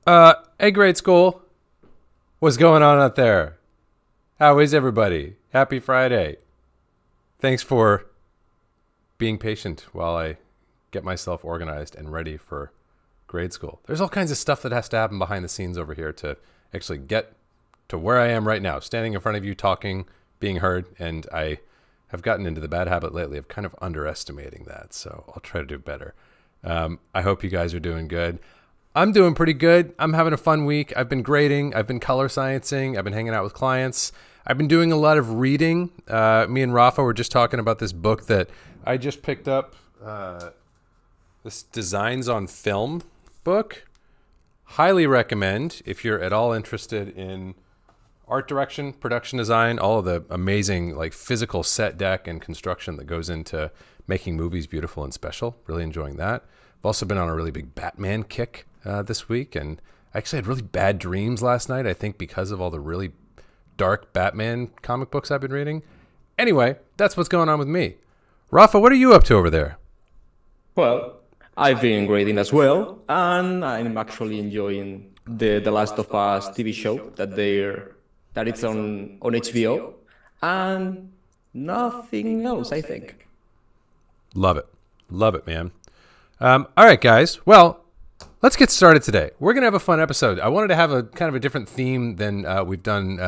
Hey, grade school. What's going on out there? How is everybody? Happy Friday. Thanks for being patient while I get myself organized and ready for grade school. There's all kinds of stuff that has to happen behind the scenes over here to actually get to where I am right now, standing in front of you, talking, being heard, and I have gotten into the bad habit lately of kind of underestimating that, so I'll try to do better. I hope you guys are doing good. I'm doing pretty good. I'm having a fun week. I've been grading. I've been color sciencing. I've been hanging out with clients. I've been doing a lot of reading. Me and Rafa were just talking about this book that I just picked up, this Designs on Film book. Highly recommend if you're at all interested in art direction, production design, all of the amazing like physical set deck and construction that goes into making movies beautiful and special. Really enjoying that. I've also been on a really big Batman kick this week, and I actually had really bad dreams last night, I think because of all the really dark Batman comic books I've been reading. Anyway, that's what's going on with me. Rafa, what are you up to over there? Well, I've been grading as well, and I'm actually enjoying the Last of Us TV show that it's on HBO, and nothing else, I think. Love it, man. All right, guys. Well, let's get started today. We're going to have a fun episode. I wanted to have a kind of a different theme than we've done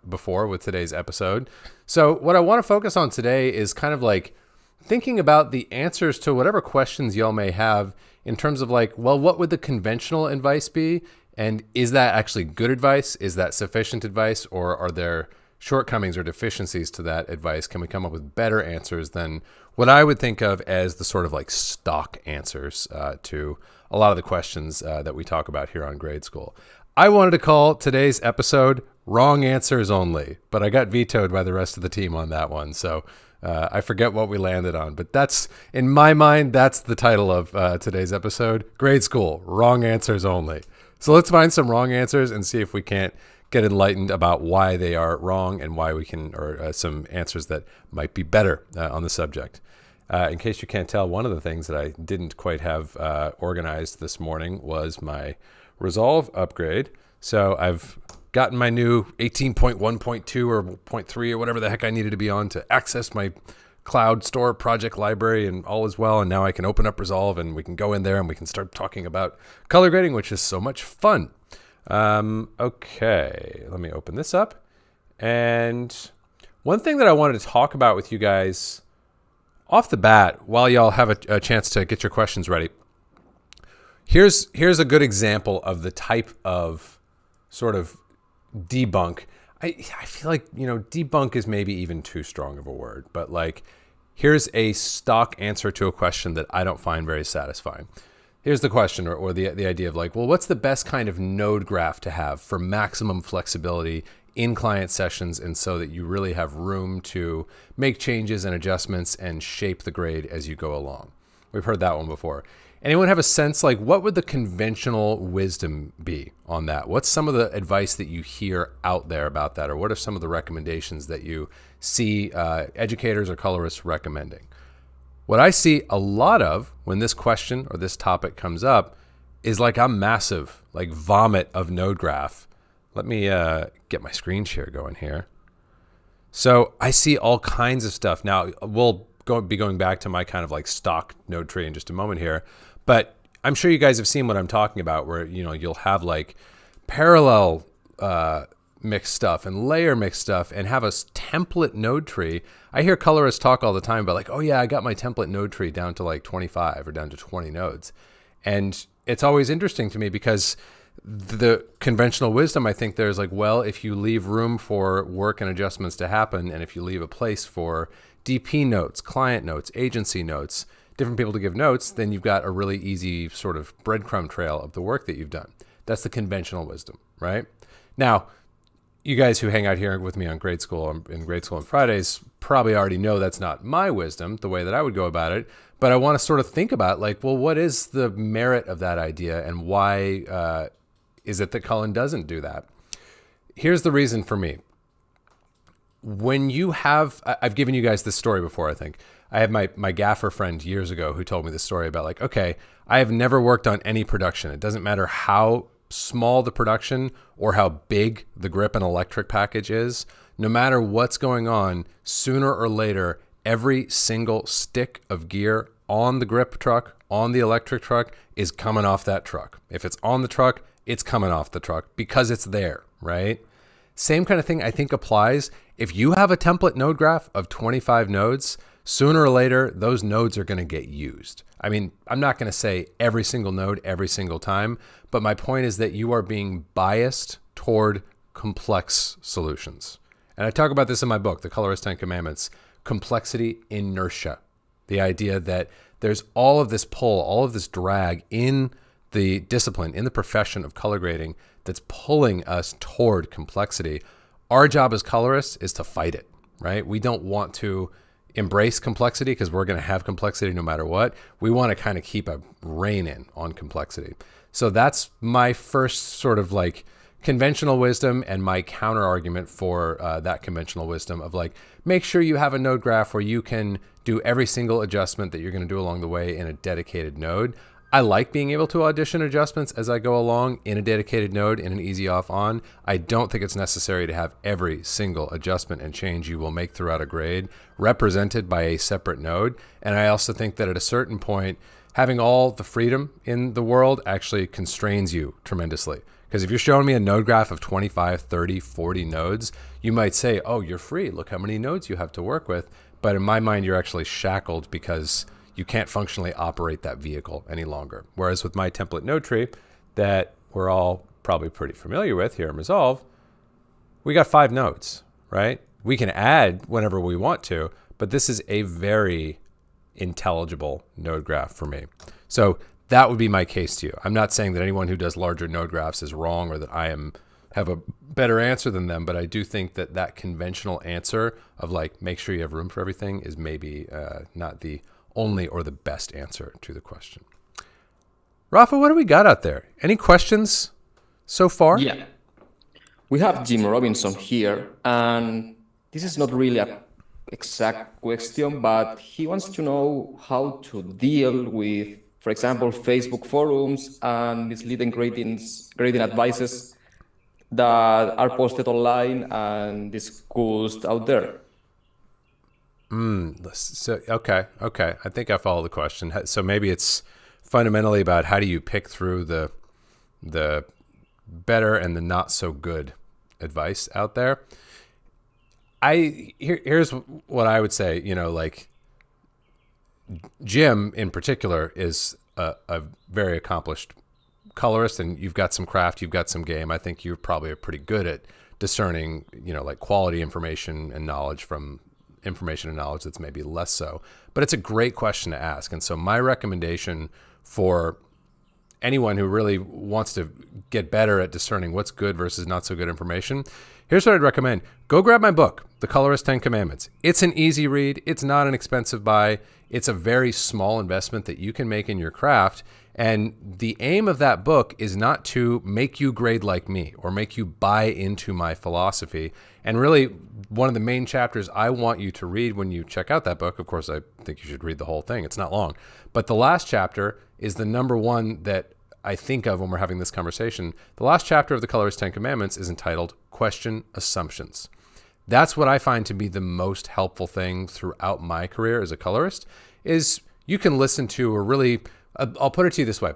before with today's episode. So what I want to focus on today is kind of like thinking about the answers to whatever questions y'all may have in terms of like, well, what would the conventional advice be? And is that actually good advice? Is that sufficient advice? Or are there shortcomings or deficiencies to that advice? Can we come up with better answers than what I would think of as the sort of like stock answers to a lot of the questions that we talk about here on Grade School? I wanted to call today's episode Wrong Answers Only, but I got vetoed by the rest of the team on that one. So I forget what we landed on, but that's, in my mind, that's the title of today's episode, Grade School, Wrong Answers Only. So let's find some wrong answers and see if we can't get enlightened about why they are wrong and why we can, or some answers that might be better on the subject. In case you can't tell, one of the things that I didn't quite have organized this morning was my Resolve upgrade. So I've gotten my new 18.1.2 or 0.3 or whatever the heck I needed to be on to access my cloud store project library, and all is well. And now I can open up Resolve and we can go in there and we can start talking about color grading, which is so much fun. Okay, let me open this up. And one thing that I wanted to talk about with you guys off the bat, while y'all have a chance to get your questions ready, here's a good example of the type of sort of debunk. I feel like, debunk is maybe even too strong of a word, but like, here's a stock answer to a question that I don't find very satisfying. Here's the question, or the idea of like, well, what's the best kind of node graph to have for maximum flexibility in client sessions, and so that you really have room to make changes and adjustments and shape the grade as you go along? We've heard that one before. Anyone have a sense, like, what would the conventional wisdom be on that? What's some of the advice that you hear out there about that? Or what are some of the recommendations that you see educators or colorists recommending? What I see a lot of when this question or this topic comes up is like a massive, like, vomit of node graph. Let me get my screen share going here. So I see all kinds of stuff. Now, we'll be going back to my kind of like stock node tree in just a moment here. But I'm sure you guys have seen what I'm talking about, where, you'll have like parallel mixed stuff and layer mixed stuff and have a template node tree. I hear colorists talk all the time about like, oh yeah, I got my template node tree down to like 25 or down to 20 nodes. And it's always interesting to me because the conventional wisdom, I think there's like, well, if you leave room for work and adjustments to happen, and if you leave a place for DP notes, client notes, agency notes, different people to give notes, then you've got a really easy sort of breadcrumb trail of the work that you've done. That's the conventional wisdom, right? Now, you guys who hang out here with me on Grade School, in Grade School on Fridays, probably already know that's not my wisdom, the way that I would go about it. But I want to sort of think about like, well, what is the merit of that idea, and why is it that Cullen doesn't do that? Here's the reason for me. When you have, I've given you guys this story before, I think. I have my gaffer friend years ago who told me this story about like, okay, I have never worked on any production. It doesn't matter how small the production or how big the grip and electric package is, no matter what's going on, sooner or later, every single stick of gear on the grip truck, on the electric truck, is coming off that truck. If it's on the truck, it's coming off the truck because it's there, right? Same kind of thing I think applies. If you have a template node graph of 25 nodes, sooner or later, those nodes are going to get used. I mean, I'm not going to say every single node every single time, but my point is that you are being biased toward complex solutions. And I talk about this in my book, The Colorist Commandments, complexity inertia. The idea that there's all of this pull, all of this drag in the discipline, in the profession of color grading that's pulling us toward complexity. Our job as colorists is to fight it, right? We don't want to embrace complexity because we're going to have complexity no matter what. We want to kind of keep a rein in on complexity. So that's my first sort of like conventional wisdom and my counter argument for that conventional wisdom of like, make sure you have a node graph where you can do every single adjustment that you're going to do along the way in a dedicated node. I like being able to audition adjustments as I go along in a dedicated node in an easy off on. I don't think it's necessary to have every single adjustment and change you will make throughout a grade represented by a separate node. And I also think that at a certain point, having all the freedom in the world actually constrains you tremendously. Because if you're showing me a node graph of 25, 30, 40 nodes, you might say, oh, you're free. Look how many nodes you have to work with. But in my mind, you're actually shackled because you can't functionally operate that vehicle any longer. Whereas with my template node tree that we're all probably pretty familiar with here in Resolve, we got 5 nodes, right? We can add whenever we want to, but this is a very intelligible node graph for me. So that would be my case to you. I'm not saying that anyone who does larger node graphs is wrong or that I have a better answer than them, but I do think that that conventional answer of like, make sure you have room for everything is maybe not the only or the best answer to the question. Rafa, what do we got out there? Any questions so far? Yeah. We have Jim Robinson here, and this is not really an exact question, but he wants to know how to deal with, for example, Facebook forums and misleading grading advices that are posted online and discussed out there. So, okay. I think I follow the question. So maybe it's fundamentally about how do you pick through the better and the not so good advice out there. Here's what I would say, like Jim in particular is a very accomplished colorist, and you've got some craft, you've got some game. I think you probably are pretty good at discerning, like quality information and knowledge from information and knowledge that's maybe less so. But it's a great question to ask. And so my recommendation for anyone who really wants to get better at discerning what's good versus not so good information, here's what I'd recommend. Go grab my book, The Colorist Commandments. It's an easy read. It's not an expensive buy. It's a very small investment that you can make in your craft. And the aim of that book is not to make you grade like me or make you buy into my philosophy. And really, one of the main chapters I want you to read when you check out that book, of course, I think you should read the whole thing. It's not long. But the last chapter is the number one that I think of when we're having this conversation. The last chapter of the Colorist Commandments is entitled Question Assumptions. That's what I find to be the most helpful thing throughout my career as a colorist is you can listen to a really... I'll put it to you this way.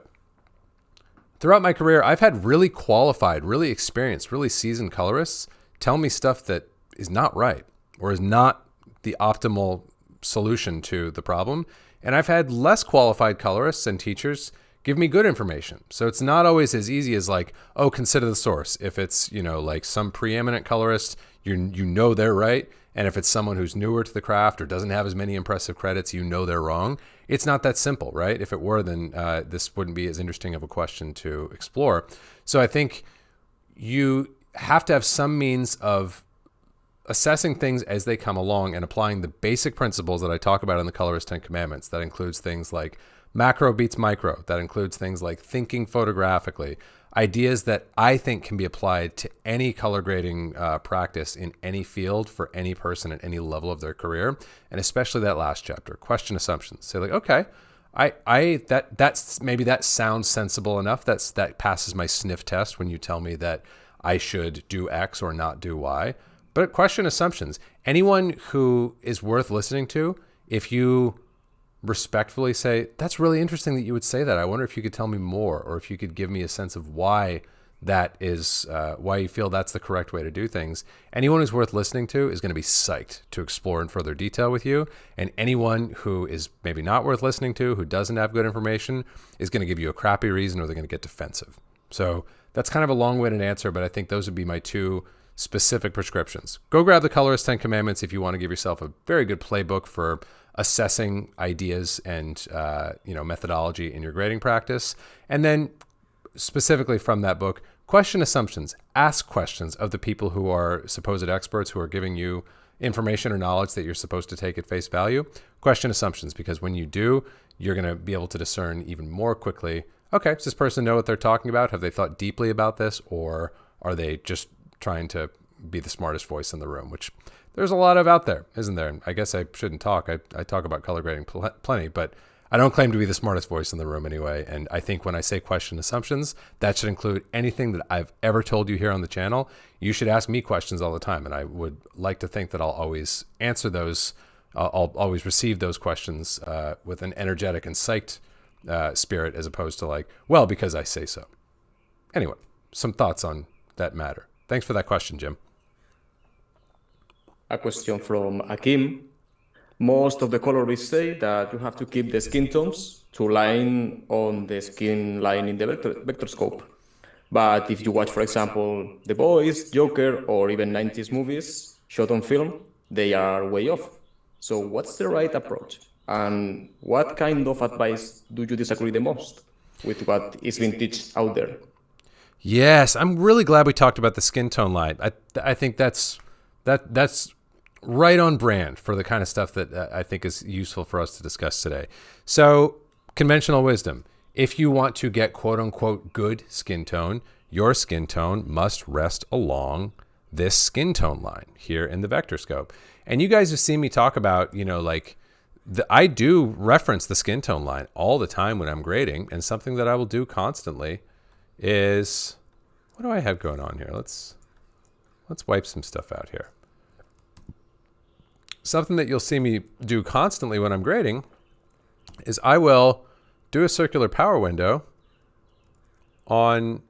Throughout my career, I've had really qualified, really experienced, really seasoned colorists tell me stuff that is not right or is not the optimal solution to the problem. And I've had less qualified colorists and teachers give me good information. So it's not always as easy as like, oh, consider the source. If it's, like some preeminent colorist, you know they're right. And if it's someone who's newer to the craft or doesn't have as many impressive credits, they're wrong. It's not that simple, right? If it were, then this wouldn't be as interesting of a question to explore. So I think you have to have some means of assessing things as they come along and applying the basic principles that I talk about in the Colorist Commandments. That includes things like macro beats micro. That includes things like thinking photographically. Ideas that I think can be applied to any color grading practice in any field for any person at any level of their career. And especially that last chapter, question assumptions. Say like, okay, That's maybe that sounds sensible enough. That passes my sniff test when you tell me that I should do X or not do Y. But question assumptions. Anyone who is worth listening to, if you respectfully say, that's really interesting that you would say that. I wonder if you could tell me more, or if you could give me a sense of why that is, why you feel that's the correct way to do things. Anyone who's worth listening to is going to be psyched to explore in further detail with you. And anyone who is maybe not worth listening to, who doesn't have good information, is going to give you a crappy reason, or they're going to get defensive. So that's kind of a long-winded answer, but I think those would be my two specific prescriptions. Go grab the Colorist 10 Commandments if you want to give yourself a very good playbook for assessing ideas and methodology in your grading practice. And then specifically from that book, question assumptions. Ask questions of the people who are supposed experts, who are giving you information or knowledge that you're supposed to take at face value. Question assumptions, because when you do, you're going to be able to discern even more quickly, okay, does this person know what they're talking about? Have they thought deeply about this? Or are they just trying to be the smartest voice in the room, which there's a lot of out there, isn't there? I guess I shouldn't talk. I talk about color grading plenty, but I don't claim to be the smartest voice in the room anyway. And I think when I say question assumptions, that should include anything that I've ever told you here on the channel. You should ask me questions all the time. And I would like to think that I'll always answer those. I'll always receive those questions with an energetic and psyched spirit, as opposed to like, well, because I say so. Anyway, some thoughts on that matter. Thanks for that question, Jim. A question from Akim. Most of the colorists say that you have to keep the skin tones to line on the skin line in the vectorscope. But if you watch, for example, The Boys, Joker, or even 90s movies shot on film, they are way off. So what's the right approach? And what kind of advice do you disagree the most with what is being taught out there? Yes, I'm really glad we talked about the skin tone line. I think that's right on brand for the kind of stuff that I think is useful for us to discuss today. So, conventional wisdom. If you want to get quote unquote good skin tone, your skin tone must rest along this skin tone line here in the vectorscope. And you guys have seen me talk about, I do reference the skin tone line all the time when I'm grading, and something that I will do constantly is, what do I have going on here? Let's wipe some stuff out here. Something that you'll see me do constantly when I'm grading is I will do a circular power window on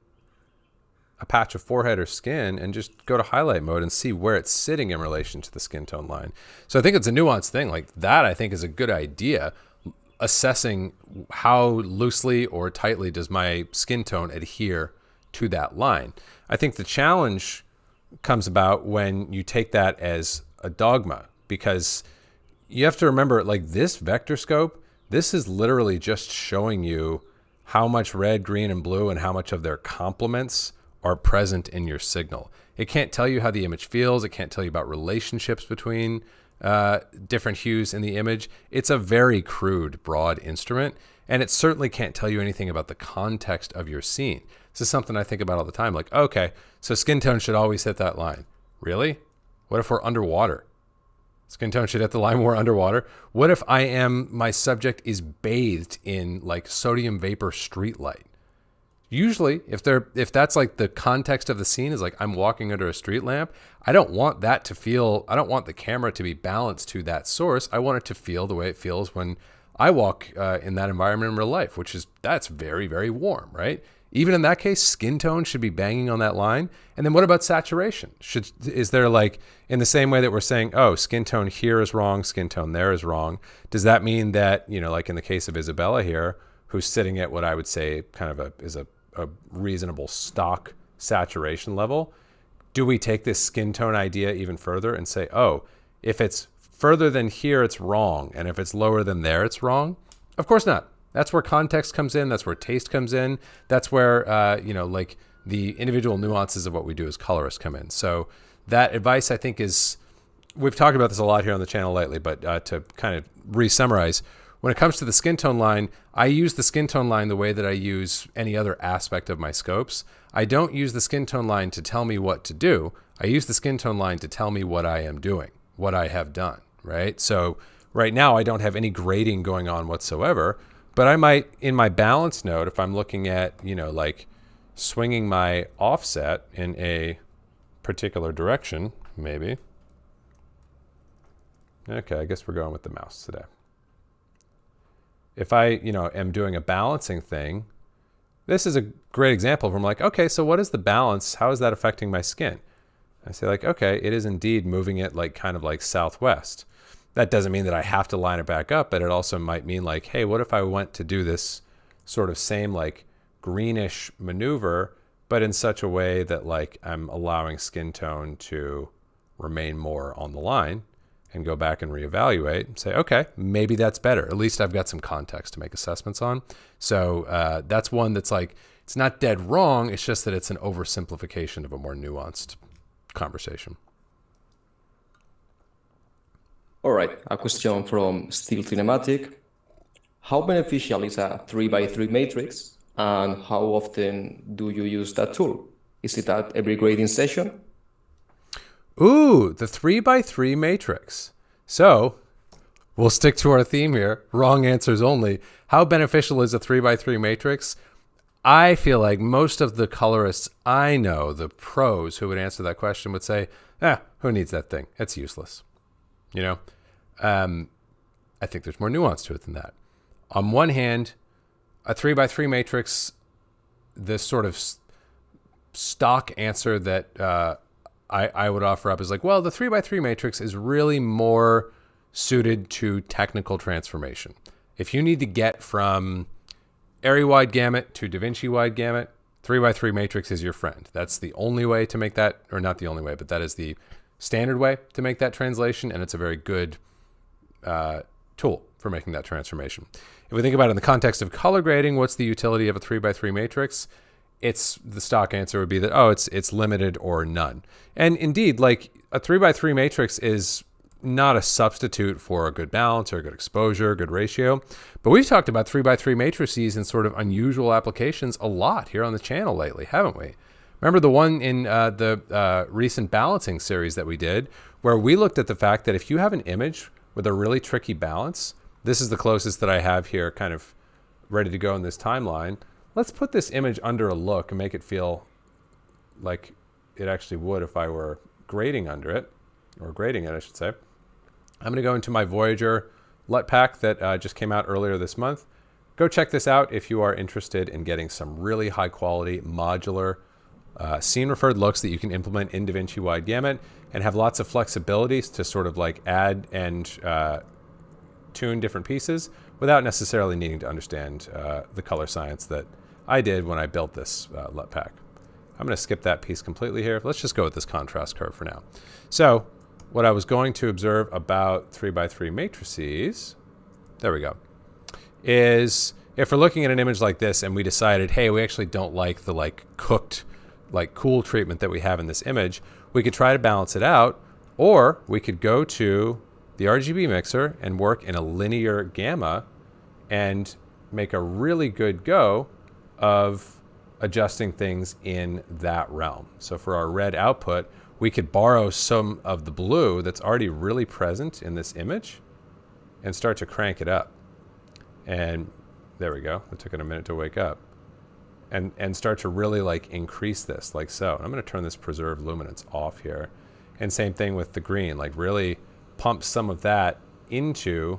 a patch of forehead or skin and just go to highlight mode and see where it's sitting in relation to the skin tone line. So I think it's a nuanced thing. Like that, I think, is a good idea. Assessing how loosely or tightly does my skin tone adhere to that line. I think the challenge comes about when you take that as a dogma, because you have to remember, like, this vectorscope, this is literally just showing you how much red, green, and blue and how much of their complements are present in your signal. It can't tell you how the image feels. It can't tell you about relationships between different hues in the image. It's a very crude, broad instrument, and it certainly can't tell you anything about the context of your scene. This is something I think about all the time. Like, okay, so skin tone should always hit that line. Really? What if we're underwater? Skin tone should hit the line when we're underwater. What if my subject is bathed in like sodium vapor street light? Usually, if that's like the context of the scene is like I'm walking under a street lamp, I don't want the camera to be balanced to that source. I want it to feel the way it feels when I walk in that environment in real life, that's very, very warm, right? Even in that case, skin tone should be banging on that line. And then what about saturation? Is there, like, in the same way that we're saying, oh, skin tone here is wrong, skin tone there is wrong, does that mean that, like in the case of Isabella here, who's sitting at what I would say kind of is a reasonable stock saturation level, do we take this skin tone idea even further and say, oh, if it's further than here, it's wrong, and if it's lower than there, it's wrong? Of course not. That's where context comes in. That's where taste comes in. That's where, like the individual nuances of what we do as colorists come in. So that advice, I think, we've talked about this a lot here on the channel lately, but to kind of re-summarize, when it comes to the skin tone line, I use the skin tone line the way that I use any other aspect of my scopes. I don't use the skin tone line to tell me what to do. I use the skin tone line to tell me what I am doing, what I have done, right? So right now I don't have any grading going on whatsoever, But I might, in my balance node, if I'm looking at, like swinging my offset in a particular direction, maybe. Okay, I guess we're going with the mouse today. If I, am doing a balancing thing, this is a great example where I'm like, okay, so what is the balance? How is that affecting my skin? I say like, okay, it is indeed moving it like kind of like southwest. That doesn't mean that I have to line it back up, but it also might mean like, hey, what if I went to do this sort of same like greenish maneuver, but in such a way that like I'm allowing skin tone to remain more on the line, and go back and reevaluate and say, okay, maybe that's better. At least I've got some context to make assessments on. So that's one that's like, it's not dead wrong. It's just that it's an oversimplification of a more nuanced conversation. All right, a question from Still Cinematic. How beneficial is a 3x3 matrix, and how often do you use that tool? Is it at every grading session? Ooh, the 3x3 matrix. So we'll stick to our theme here. Wrong answers only. How beneficial is a 3x3 matrix? I feel like most of the colorists I know, the pros who would answer that question, would say, who needs that thing? It's useless. I think there's more nuance to it than that. On one hand, a 3x3 matrix, this sort of stock answer that I would offer up is like, well, the 3x3 matrix is really more suited to technical transformation. If you need to get from Arri wide gamut to DaVinci wide gamut, 3x3 matrix is your friend. That's the only way to make that, or not the only way, but that is the standard way to make that translation, and it's a very good tool for making that transformation. If we think about it in the context of color grading, what's the utility of a 3x3 matrix? It's the stock answer would be that, it's limited or none. And indeed, like a 3x3 matrix is not a substitute for a good balance or a good exposure, good ratio. But we've talked about 3x3 matrices in sort of unusual applications a lot here on the channel lately, haven't we? Remember the one in the recent balancing series that we did, where we looked at the fact that if you have an image with a really tricky balance, this is the closest that I have here kind of ready to go in this timeline. Let's put this image under a look and make it feel like it actually would if I were grading under it, or grading it, I should say. I'm going to go into my Voyager LUT pack that just came out earlier this month. Go check this out if you are interested in getting some really high quality modular scene referred looks that you can implement in DaVinci Wide Gamut and have lots of flexibilities to sort of like add and tune different pieces without necessarily needing to understand the color science that I did when I built this LUT pack. I'm going to skip that piece completely here. Let's just go with this contrast curve for now. So what I was going to observe about 3x3 matrices, there we go, is if we're looking at an image like this and we decided, hey, we actually don't like the like cooked, like cool treatment that we have in this image, we could try to balance it out, or we could go to the RGB mixer and work in a linear gamma and make a really good go of adjusting things in that realm. So for our red output, we could borrow some of the blue that's already really present in this image and start to crank it up. And there we go. It took it a minute to wake up. And start to really like increase this like so. I'm going to turn this preserve luminance off here. And same thing with the green, like really pump some of that into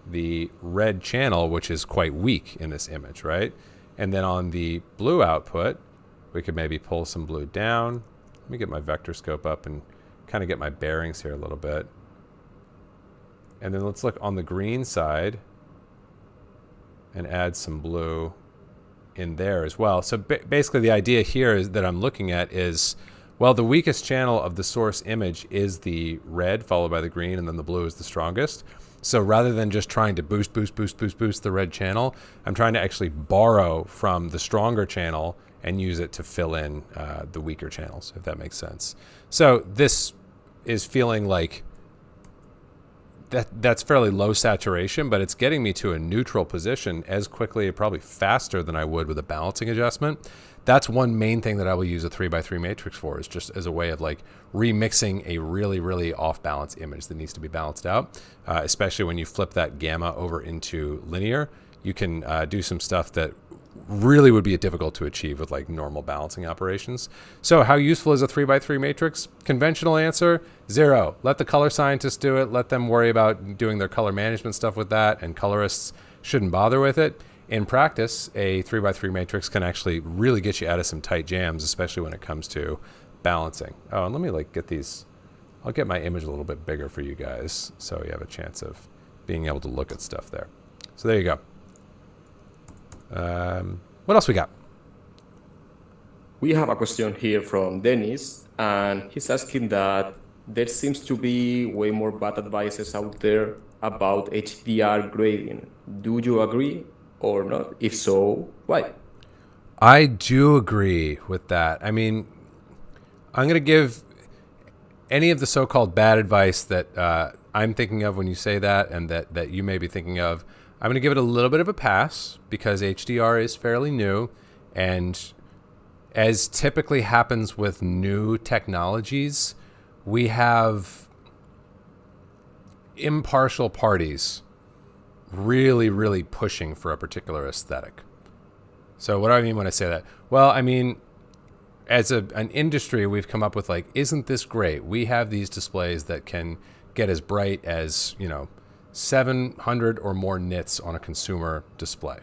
the red channel, which is quite weak in this image, right? And then on the blue output, we could maybe pull some blue down. Let me get my vectorscope up and kind of get my bearings here a little bit. And then let's look on the green side and add some blue in there as well. So basically the idea here is that I'm looking at is, well, the weakest channel of the source image is the red followed by the green, and then the blue is the strongest. So rather than just trying to boost the red channel, I'm trying to actually borrow from the stronger channel and use it to fill in the weaker channels, if that makes sense. So this is feeling like that's fairly low saturation, but it's getting me to a neutral position as quickly, probably faster than I would with a balancing adjustment. That's one main thing that I will use a 3x3 matrix for, is just as a way of like remixing a really, really off balance image that needs to be balanced out. Especially when you flip that gamma over into linear, you can do some stuff that really would be difficult to achieve with like normal balancing operations. So how useful is a 3x3 matrix? Conventional answer, 0. Let the color scientists do it. Let them worry about doing their color management stuff with that, and colorists shouldn't bother with it. In practice, a 3x3 matrix can actually really get you out of some tight jams, especially when it comes to balancing. Oh, and let me like get these. I'll get my image a little bit bigger for you guys so you have a chance of being able to look at stuff there. So there you go. What else we got? We have a question here from Dennis, and he's asking that there seems to be way more bad advices out there about HDR grading. Do you agree or not? If so, why? I do agree with that. I mean, I'm going to give any of the so-called bad advice that I'm thinking of when you say that, and that you may be thinking of. I'm going to give it a little bit of a pass because HDR is fairly new, and as typically happens with new technologies, we have impartial parties really, really pushing for a particular aesthetic. So what do I mean when I say that? Well, I mean, as an industry, we've come up with like, isn't this great? We have these displays that can get as bright as, 700 or more nits on a consumer display.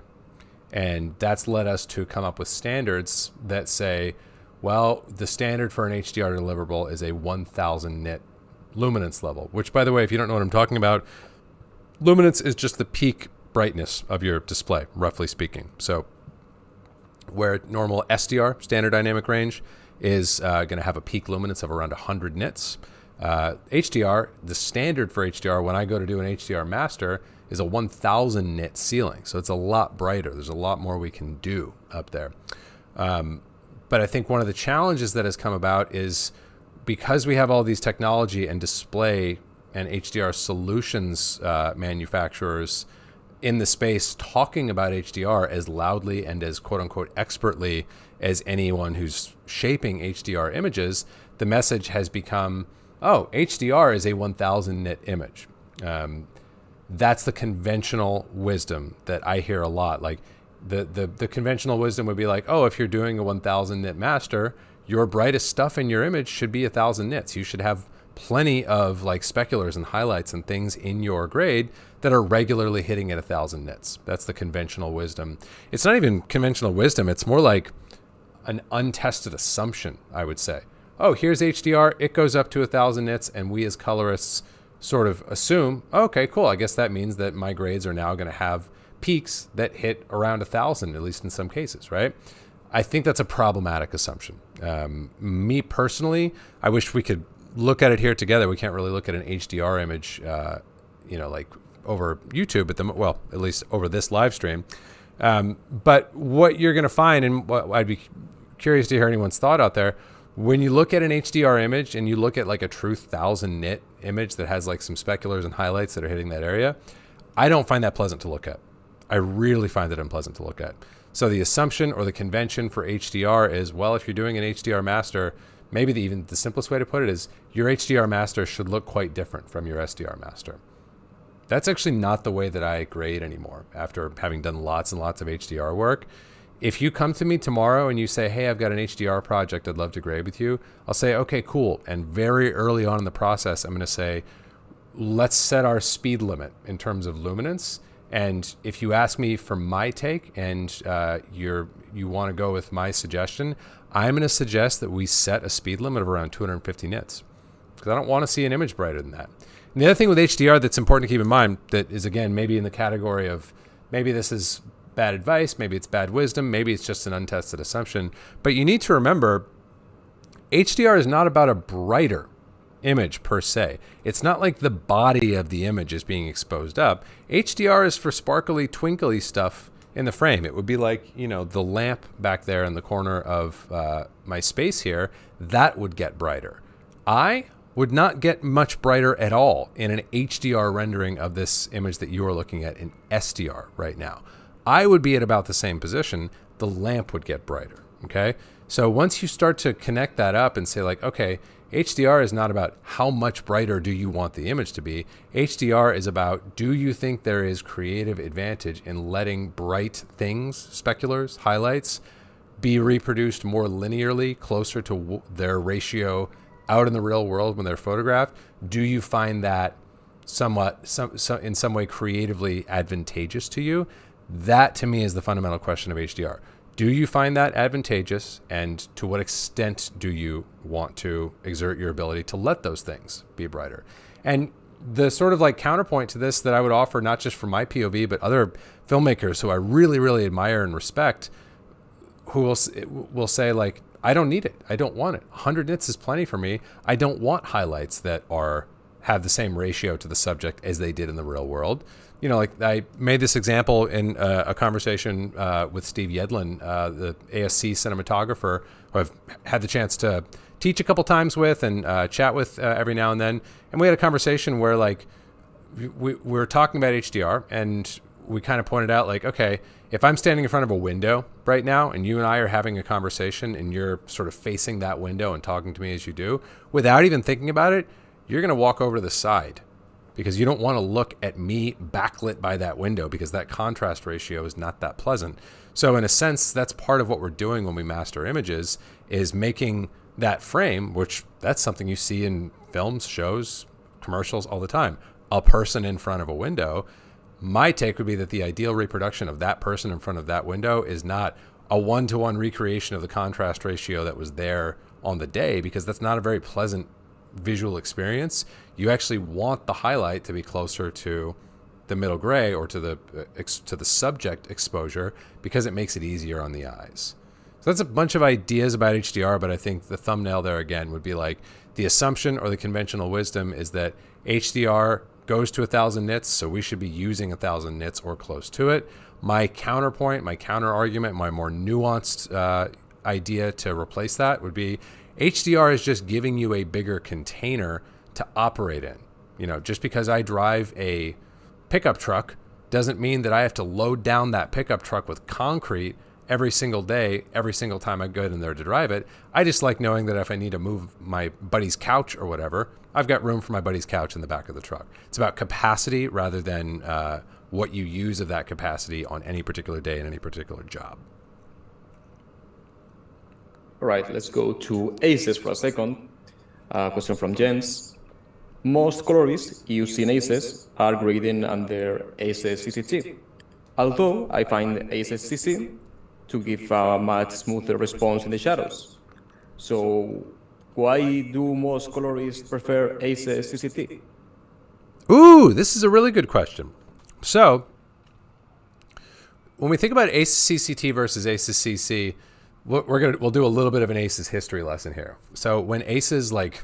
And that's led us to come up with standards that say, well, the standard for an HDR deliverable is a 1000 nit luminance level, which, by the way, if you don't know what I'm talking about, luminance is just the peak brightness of your display, roughly speaking. So where normal SDR, standard dynamic range, is going to have a peak luminance of around 100 nits, HDR, the standard for HDR when I go to do an HDR master is a 1000 nit ceiling. So it's a lot brighter. There's a lot more we can do up there. But I think one of the challenges that has come about is because we have all these technology and display and HDR solutions manufacturers in the space talking about HDR as loudly and as quote unquote expertly as anyone who's shaping HDR images, the message has become, oh, HDR is a 1000 nit image. That's the conventional wisdom that I hear a lot. Like the conventional wisdom would be like, oh, if you're doing a 1000 nit master, your brightest stuff in your image should be 1000 nits. You should have plenty of like speculars and highlights and things in your grade that are regularly hitting at 1000 nits. That's the conventional wisdom. It's not even conventional wisdom. It's more like an untested assumption, I would say. Oh, here's HDR. It goes up to 1000 nits. And we as colorists sort of assume, okay, cool. I guess that means that my grades are now going to have peaks that hit around 1000, at least in some cases, right? I think that's a problematic assumption. Me personally, I wish we could look at it here together. We can't really look at an HDR image, like over YouTube, at least over this live stream. But what you're going to find, and what I'd be curious to hear anyone's thought out there, when you look at an HDR image and you look at like a true 1000 nit image that has like some speculars and highlights that are hitting that area, I don't find that pleasant to look at. I really find it unpleasant to look at. So the assumption or the convention for HDR is, well, if you're doing an HDR master, maybe even the simplest way to put it is your HDR master should look quite different from your SDR master. That's actually not the way that I grade anymore after having done lots and lots of HDR work. If you come to me tomorrow and you say, hey, I've got an HDR project I'd love to grade with you, I'll say, okay, cool. And very early on in the process, I'm going to say, let's set our speed limit in terms of luminance. And if you ask me for my take and you want to go with my suggestion, I'm going to suggest that we set a speed limit of around 250 nits because I don't want to see an image brighter than that. And the other thing with HDR that's important to keep in mind that is, again, maybe in the category of maybe this is bad advice, maybe it's bad wisdom, maybe it's just an untested assumption. But you need to remember, HDR is not about a brighter image per se. It's not like the body of the image is being exposed up. HDR is for sparkly, twinkly stuff in the frame. It would be like, the lamp back there in the corner of my space here, that would get brighter. I would not get much brighter at all in an HDR rendering of this image that you are looking at in SDR right now. I would be at about the same position. The lamp would get brighter, okay? So once you start to connect that up and say like, okay, HDR is not about how much brighter do you want the image to be. HDR is about, do you think there is creative advantage in letting bright things, speculars, highlights, be reproduced more linearly, closer to their ratio out in the real world when they're photographed? Do you find that in some way creatively advantageous to you? That to me is the fundamental question of HDR. Do you find that advantageous, and to what extent do you want to exert your ability to let those things be brighter? And the sort of like counterpoint to this that I would offer, not just from my POV, but other filmmakers who I really, really admire and respect, who will say like, I don't need it. I don't want it. 100 nits is plenty for me. I don't want highlights that have the same ratio to the subject as they did in the real world. You know, like I made this example in a conversation with Steve Yedlin, the ASC cinematographer, who I've had the chance to teach a couple times with and chat with every now and then. And we had a conversation where like we were talking about HDR, and we kind of pointed out like, okay, if I'm standing in front of a window right now and you and I are having a conversation and you're sort of facing that window and talking to me as you do, without even thinking about it, you're going to walk over to the side because you don't want to look at me backlit by that window, because that contrast ratio is not that pleasant. So in a sense, that's part of what we're doing when we master images, is making that frame, which that's something you see in films, shows, commercials all the time, a person in front of a window. My take would be that the ideal reproduction of that person in front of that window is not a one-to-one recreation of the contrast ratio that was there on the day, because that's not a very pleasant visual experience. You actually want the highlight to be closer to the middle gray or to the subject exposure, because it makes it easier on the eyes. So that's a bunch of ideas about HDR, but I think the thumbnail there again would be like, the assumption or the conventional wisdom is that HDR goes to 1,000 nits, so we should be using 1,000 nits or close to it. My counterpoint, my counter argument, my more nuanced idea to replace that would be, HDR is just giving you a bigger container to operate in. You know, just because I drive a pickup truck doesn't mean that I have to load down that pickup truck with concrete every single day, every single time I go in there to drive it. I just like knowing that if I need to move my buddy's couch or whatever, I've got room for my buddy's couch in the back of the truck. It's about capacity rather than what you use of that capacity on any particular day in any particular job. All right, let's go to ACES for a second. Question from Jens. Most colorists using ACES are grading under ACEScct, although I find ACEScc to give a much smoother response in the shadows. So why do most colorists prefer ACEScct? Ooh, this is a really good question. So when we think about ACEScct versus ACEScc, we'll do a little bit of an ACES history lesson here. So when ACES like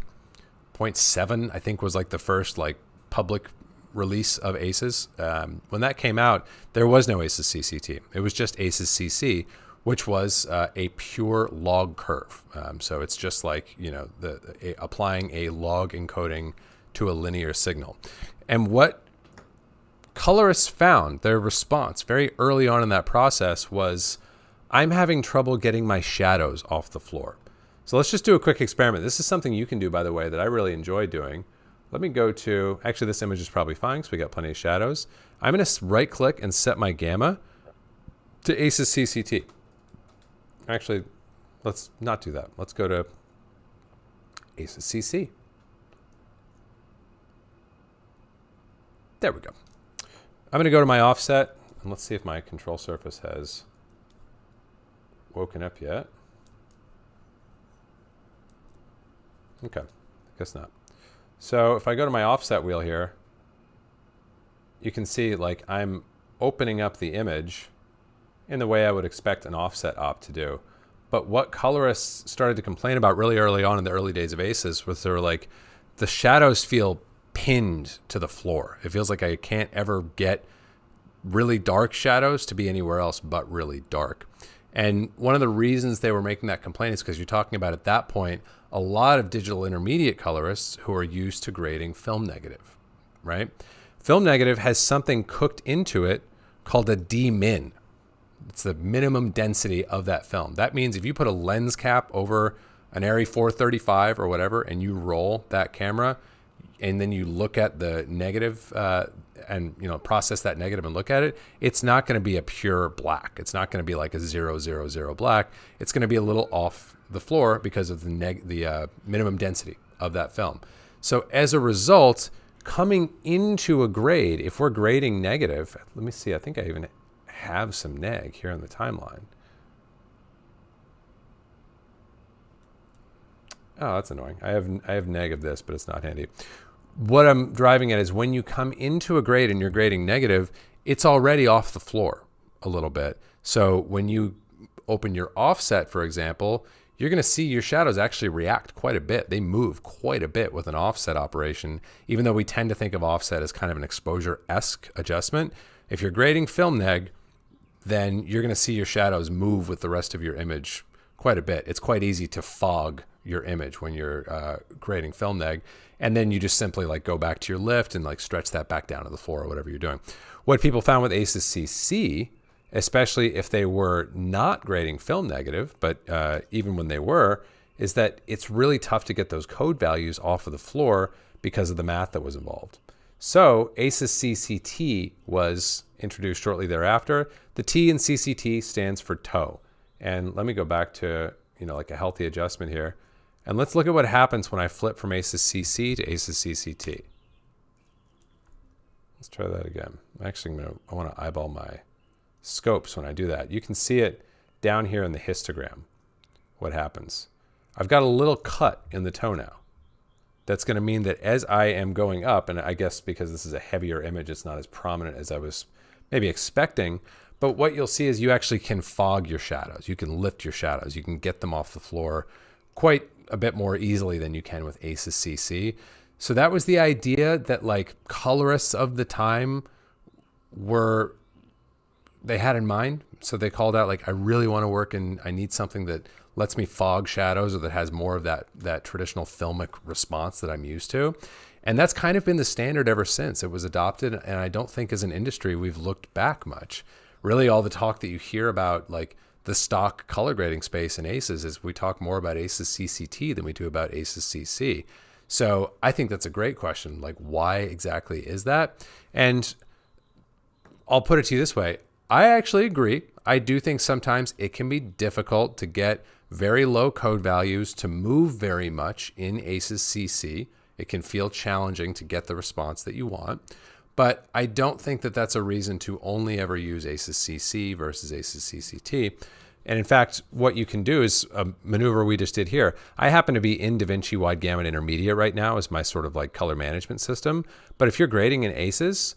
0.7, I think was like the first like public release of ACES. When that came out, there was no ACEScct. It was just ACEScc, which was a pure log curve. So it's just like, you know, applying a log encoding to a linear signal. And what colorists found, their response very early on in that process was, I'm having trouble getting my shadows off the floor. So let's just do a quick experiment. This is something you can do, by the way, that I really enjoy doing. Let me go to, actually this image is probably fine because we got plenty of shadows. I'm going to right click and set my gamma to ACEScct. Actually, let's not do that. Let's go to ACEScc. There we go. I'm going to go to my offset, and let's see if my control surface has woken up yet. Okay, guess not. So if I go to my offset wheel here, you can see like I'm opening up the image in the way I would expect an offset op to do. But what colorists started to complain about really early on in the early days of ACES was they were like, the shadows feel pinned to the floor. It feels like I can't ever get really dark shadows to be anywhere else but really dark. And one of the reasons they were making that complaint is because you're talking about, at that point, a lot of digital intermediate colorists who are used to grading film negative, right? Film negative has something cooked into it called a D-min. It's the minimum density of that film. That means if you put a lens cap over an ARRI 435 or whatever, and you roll that camera, and then you look at the negative and process that negative and look at it, it's not going to be a pure black. It's not going to be like a 000 black. It's going to be a little off the floor because of the minimum density of that film. So as a result, coming into a grade, if we're grading negative, let me see, I think I even have some neg here on the timeline. Oh, that's annoying. I have neg of this, but it's not handy. What I'm driving at is when you come into a grade and you're grading negative, it's already off the floor a little bit. So when you open your offset, for example, you're going to see your shadows actually react quite a bit. They move quite a bit with an offset operation, even though we tend to think of offset as kind of an exposure-esque adjustment. If you're grading film neg, then you're going to see your shadows move with the rest of your image quite a bit. It's quite easy to fog your image when you're grading film neg, and then you just simply like go back to your lift and like stretch that back down to the floor or whatever you're doing. What people found with ACEScc, especially if they were not grading film negative, but even when they were, is that it's really tough to get those code values off of the floor because of the math that was involved. So ACEScct was introduced shortly thereafter. The T in CCT stands for toe. And let me go back to, like a healthy adjustment here. And let's look at what happens when I flip from ACEScc to ACEScct. Let's try that again. Actually, I want to eyeball my scopes when I do that. You can see it down here in the histogram, what happens. I've got a little cut in the toe now. That's going to mean that as I am going up, and I guess because this is a heavier image, it's not as prominent as I was maybe expecting, but what you'll see is you actually can fog your shadows. You can lift your shadows. You can get them off the floor quite a bit more easily than you can with ACEScc. So that was the idea that like colorists of the time they had in mind. So they called out like, I really want to work and I need something that lets me fog shadows or that has more of that traditional filmic response that I'm used to. And that's kind of been the standard ever since it was adopted. And I don't think as an industry, we've looked back much. Really all the talk that you hear about like the stock color grading space in ACES is we talk more about ACEScct than we do about ACEScc. So I think that's a great question. Like, why exactly is that? And I'll put it to you this way. I actually agree. I do think sometimes it can be difficult to get very low code values to move very much in ACEScc. It can feel challenging to get the response that you want. But I don't think that that's a reason to only ever use ACEScc versus ACEScct. And in fact, what you can do is a maneuver we just did here. I happen to be in DaVinci Wide Gamut Intermediate right now as my sort of like color management system. But if you're grading in ACES,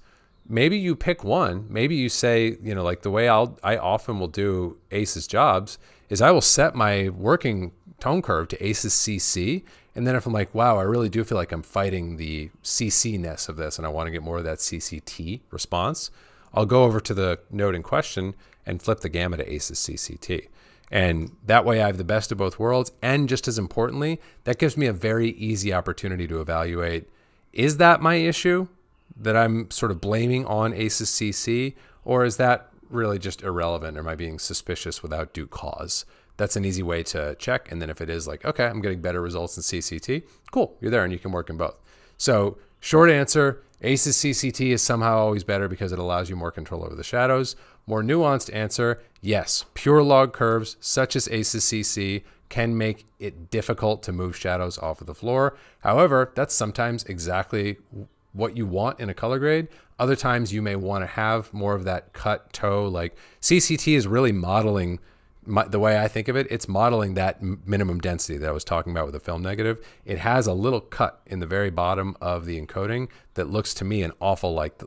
maybe you pick one. Maybe you say, like the way I often will do ACES jobs is I will set my working tone curve to ACEScc. And then if I'm like, wow, I really do feel like I'm fighting the CC-ness of this and I want to get more of that CCT response, I'll go over to the node in question and flip the gamma to ACEScct. And that way I have the best of both worlds. And just as importantly, that gives me a very easy opportunity to evaluate, is that my issue that I'm sort of blaming on ACEScc, or is that really just irrelevant, or am I being suspicious without due cause? That's an easy way to check. And then if it is like, okay, I'm getting better results in CCT, cool, you're there and you can work in both. So short answer, ACEScct is somehow always better because it allows you more control over the shadows. More nuanced answer, yes, pure log curves such as ACEScc can make it difficult to move shadows off of the floor. However, that's sometimes exactly what you want in a color grade. Other times you may want to have more of that cut toe. Like CCT is really modeling, the way I think of it, it's modeling that minimum density that I was talking about with the film negative. It has a little cut in the very bottom of the encoding that looks to me an awful lot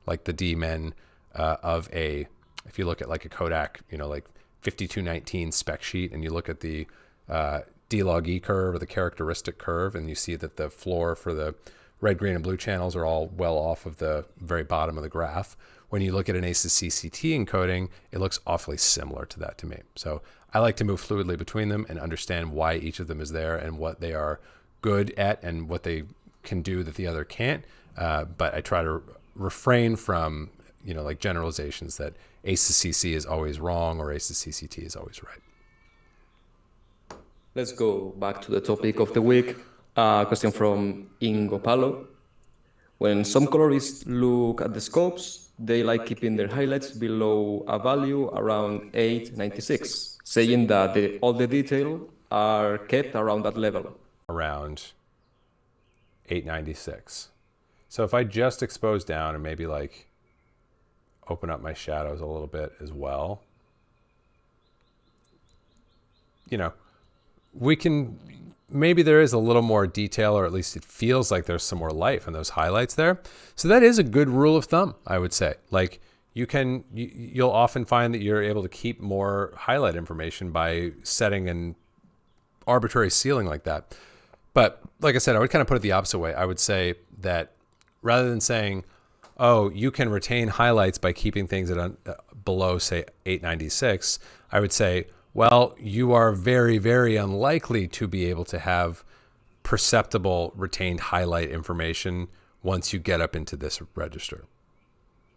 like the D-men of a, if you look at like a Kodak, like 5219 spec sheet, and you look at the D-log E curve or the characteristic curve, and you see that the floor for the red, green, and blue channels are all well off of the very bottom of the graph. When you look at an ACEScct encoding, it looks awfully similar to that to me. So I like to move fluidly between them and understand why each of them is there and what they are good at and what they can do that the other can't. But I try to refrain from, like generalizations that ACEScc is always wrong or ACEScct is always right. let's go back to the topic of the week. Question from Ingo Palo. When some colorists look at the scopes, they like keeping their highlights below a value around 896, saying that all the detail are kept around that level. Around 896. So if I just expose down and maybe like open up my shadows a little bit as well, you know, we can, maybe there is a little more detail, or at least it feels like there's some more life in those highlights there. So that is a good rule of thumb, I would say. Like you'll often find that you're able to keep more highlight information by setting an arbitrary ceiling like that. But like I said, I would kind of put it the opposite way. I would say that rather than saying, oh, you can retain highlights by keeping things at below, say, 896, I would say, well, you are very, very unlikely to be able to have perceptible retained highlight information once you get up into this register.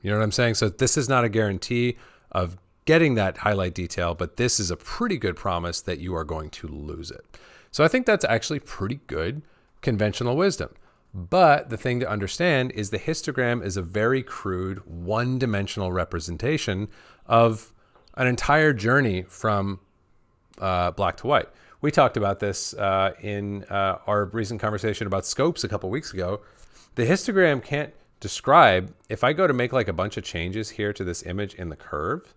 You know what I'm saying? So this is not a guarantee of getting that highlight detail, but this is a pretty good promise that you are going to lose it. So I think that's actually pretty good conventional wisdom. But the thing to understand is the histogram is a very crude one-dimensional representation of an entire journey from black to white. We talked about this in our recent conversation about scopes a couple weeks ago. The histogram can't describe, if I go to make like a bunch of changes here to this image in the curve,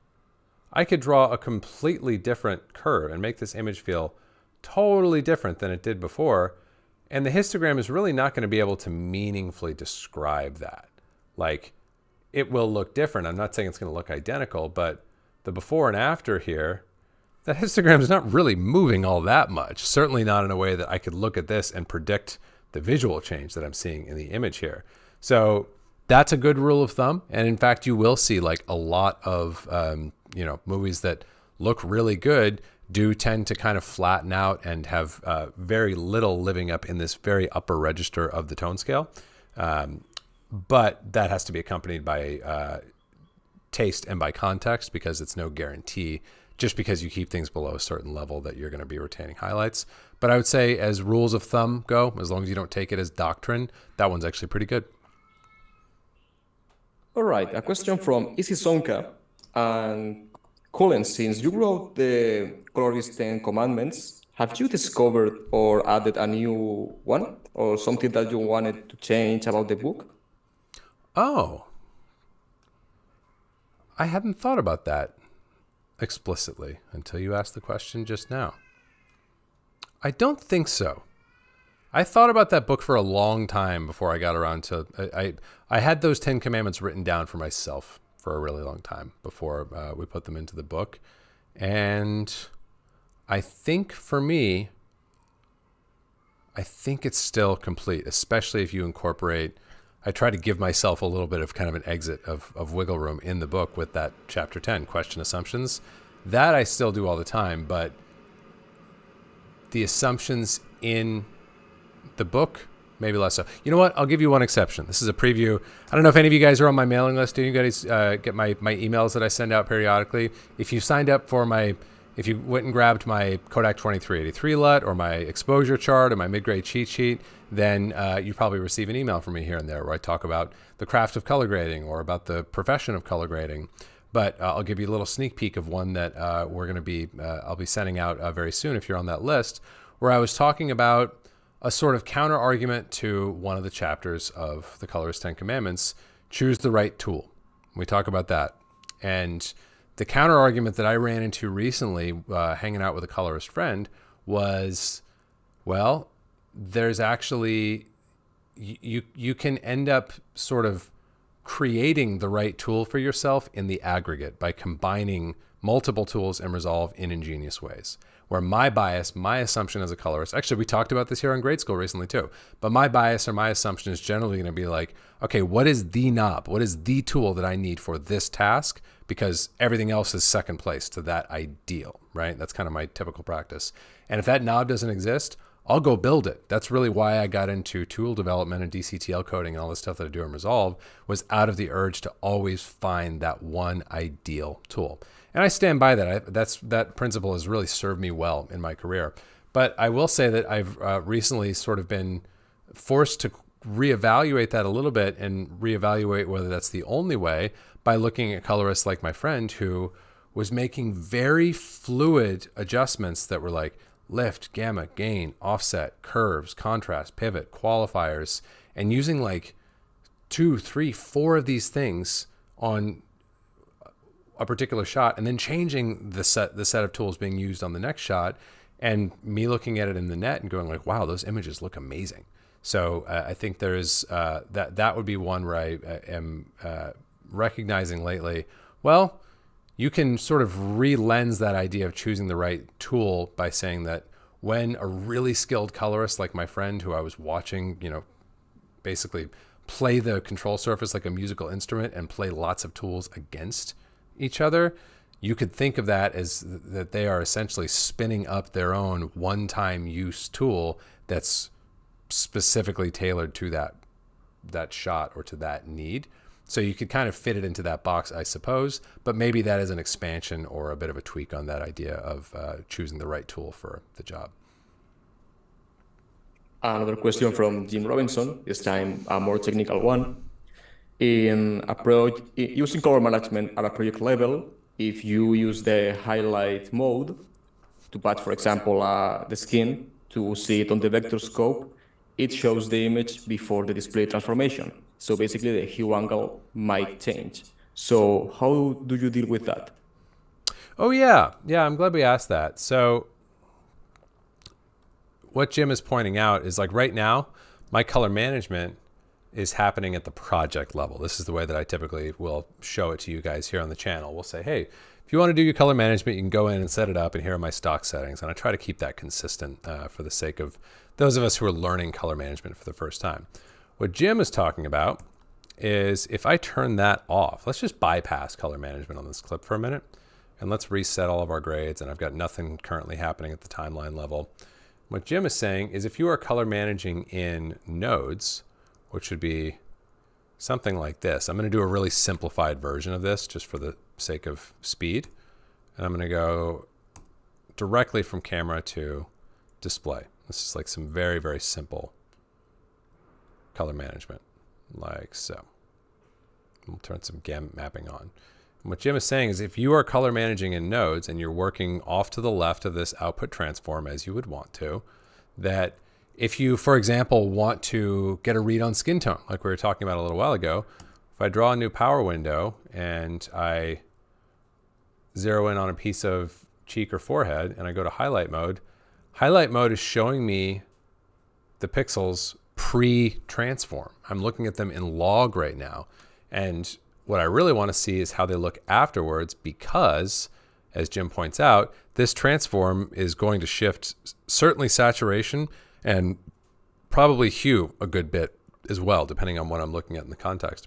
I could draw a completely different curve and make this image feel totally different than it did before. And the histogram is really not going to be able to meaningfully describe that. Like, it will look different. I'm not saying it's going to look identical, but the before and after here, that histogram is not really moving all that much. Certainly not in a way that I could look at this and predict the visual change that I'm seeing in the image here. So that's a good rule of thumb. And in fact, you will see like a lot of, movies that look really good do tend to kind of flatten out and have very little living up in this very upper register of the tone scale. But that has to be accompanied by taste and by context, because it's no guarantee just because you keep things below a certain level that you're going to be retaining highlights. But I would say as rules of thumb go, as long as you don't take it as doctrine, that one's actually pretty good. All right, a question from ACEScc. And Colin, since you wrote the Colorist Commandments, have you discovered or added a new one or something that you wanted to change about the book? Oh, I hadn't thought about that explicitly until you asked the question just now. I don't think so. I thought about that book for a long time before I got around to, I had those 10 commandments written down for myself for a really long time before we put them into the book. And I think for me, I think it's still complete, especially if you incorporate, I try to give myself a little bit of kind of an exit of wiggle room in the book with that chapter 10, question assumptions. That I still do all the time, but the assumptions in the book, maybe less so. You know what? I'll give you one exception. This is a preview. I don't know if any of you guys are on my mailing list. Do you guys get my emails that I send out periodically? If you signed up for if you went and grabbed my Kodak 2383 LUT or my exposure chart or my mid-grade cheat sheet, then you probably receive an email from me here and there where I talk about the craft of color grading or about the profession of color grading. But I'll give you a little sneak peek of one that I'll be sending out very soon if you're on that list, where I was talking about a sort of counter argument to one of the chapters of the Colorist 10 Commandments, choose the right tool. We talk about that. And the counter argument that I ran into recently, hanging out with a colorist friend, was, well, there's actually, you can end up sort of creating the right tool for yourself in the aggregate by combining multiple tools and resolve in ingenious ways. Where my bias, my assumption as a colorist, actually we talked about this here on grade school recently too, but my bias or my assumption is generally going to be like, okay, what is the knob? What is the tool that I need for this task? Because everything else is second place to that ideal, right? That's kind of my typical practice. And if that knob doesn't exist, I'll go build it. That's really why I got into tool development and DCTL coding and all this stuff that I do in Resolve, was out of the urge to always find that one ideal tool. And I stand by that. That principle has really served me well in my career. But I will say that I've recently sort of been forced to reevaluate that a little bit and reevaluate whether that's the only way by looking at colorists like my friend who was making very fluid adjustments that were like lift, gamma, gain, offset, curves, contrast, pivot, qualifiers, and using like 2, 3, 4 of these things on a particular shot, and then changing the set of tools being used on the next shot, and me looking at it in the net and going like, wow, those images look amazing. So I think there's that would be one where I am recognizing lately, well, you can sort of re-lens that idea of choosing the right tool by saying that when a really skilled colorist like my friend who I was watching, basically play the control surface like a musical instrument and play lots of tools against each other, you could think of that as that they are essentially spinning up their own one-time use tool that's specifically tailored to that shot or to that need. So you could kind of fit it into that box, I suppose, but maybe that is an expansion or a bit of a tweak on that idea of choosing the right tool for the job. Another question from Jim Robinson, this time a more technical one. In using color management at a project level, if you use the highlight mode to patch, for example, the skin to see it on the vector scope, it shows the image before the display transformation. So basically the hue angle might change. So how do you deal with that? Oh yeah, I'm glad we asked that. So what Jim is pointing out is like right now, my color management is happening at the project level. This is the way that I typically will show it to you guys here on the channel. We'll say, hey, if you want to do your color management, you can go in and set it up, and here are my stock settings. And I try to keep that consistent for the sake of those of us who are learning color management for the first time. What Jim is talking about is if I turn that off, let's just bypass color management on this clip for a minute, and let's reset all of our grades, and I've got nothing currently happening at the timeline level. What Jim is saying is if you are color managing in nodes, which would be something like this. I'm going to do a really simplified version of this just for the sake of speed. And I'm going to go directly from camera to display. This is like some very, very simple color management, like so. We'll turn some gamut mapping on. And what Jim is saying is if you are color managing in nodes and you're working off to the left of this output transform as you would want to, that if you, for example, want to get a read on skin tone, like we were talking about a little while ago, if I draw a new power window and I zero in on a piece of cheek or forehead and I go to highlight mode is showing me the pixels pre-transform. I'm looking at them in log right now. And what I really want to see is how they look afterwards because, as Jim points out, this transform is going to shift certainly saturation and probably hue a good bit as well, depending on what I'm looking at in the context.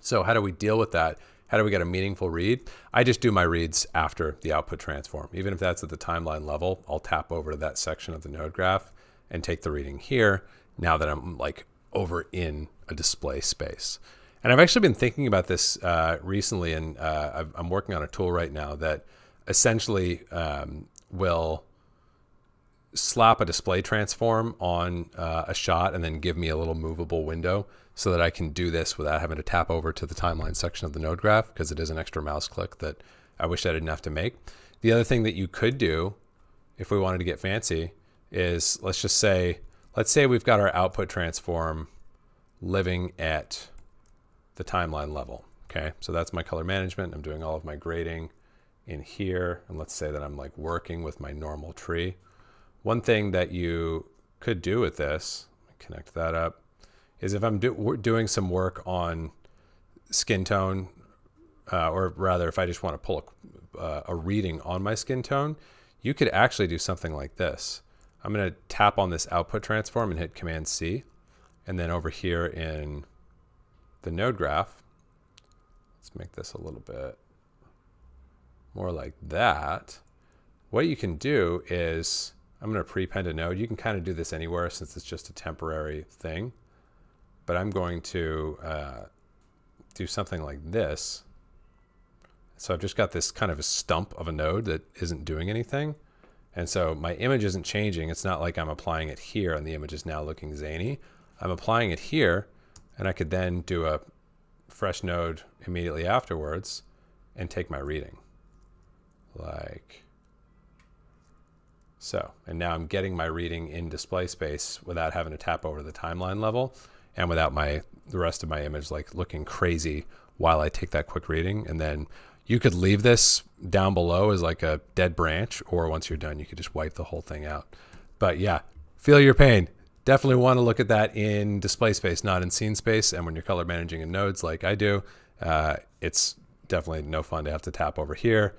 So how do we deal with that? How do we get a meaningful read? I just do my reads after the output transform. Even if that's at the timeline level, I'll tap over to that section of the node graph and take the reading here now that I'm like over in a display space. And I've actually been thinking about this recently, and I'm working on a tool right now that essentially will slap a display transform on a shot and then give me a little movable window so that I can do this without having to tap over to the timeline section of the node graph, because it is an extra mouse click that I wish I didn't have to make. The other thing that you could do if we wanted to get fancy is let's say we've got our output transform living at the timeline level. Okay, so that's my color management. I'm doing all of my grading in here, and let's say that I'm like working with my normal tree. One thing that you could do with this, connect that up, is if I'm doing some work on skin tone, or rather if I just want to pull a reading on my skin tone, you could actually do something like this. I'm going to tap on this output transform and hit Command C, and then over here in the node graph, let's make this a little bit more like that. What you can do is, I'm going to prepend a node. You can kind of do this anywhere since it's just a temporary thing. But I'm going to do something like this. So I've just got this kind of a stump of a node that isn't doing anything. And so my image isn't changing. It's not like I'm applying it here and the image is now looking zany. I'm applying it here, and I could then do a fresh node immediately afterwards and take my reading. Like so. And now I'm getting my reading in display space without having to tap over the timeline level and without the rest of my image like looking crazy while I take that quick reading. And then you could leave this down below as like a dead branch, or once you're done, you could just wipe the whole thing out. But yeah, feel your pain. Definitely want to look at that in display space, not in scene space. And when you're color managing in nodes like I do, it's definitely no fun to have to tap over here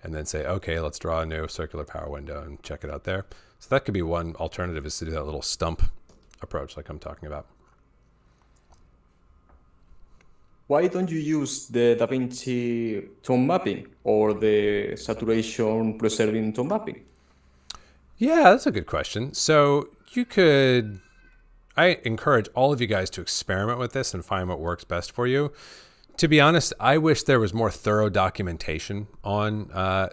and then say, okay, let's draw a new circular power window and check it out there. So that could be one alternative, is to do that little stump approach like I'm talking about. Why don't you use the DaVinci tone mapping or the saturation preserving tone mapping? Yeah, that's a good question. So I encourage all of you guys to experiment with this and find what works best for you. To be honest, I wish there was more thorough documentation on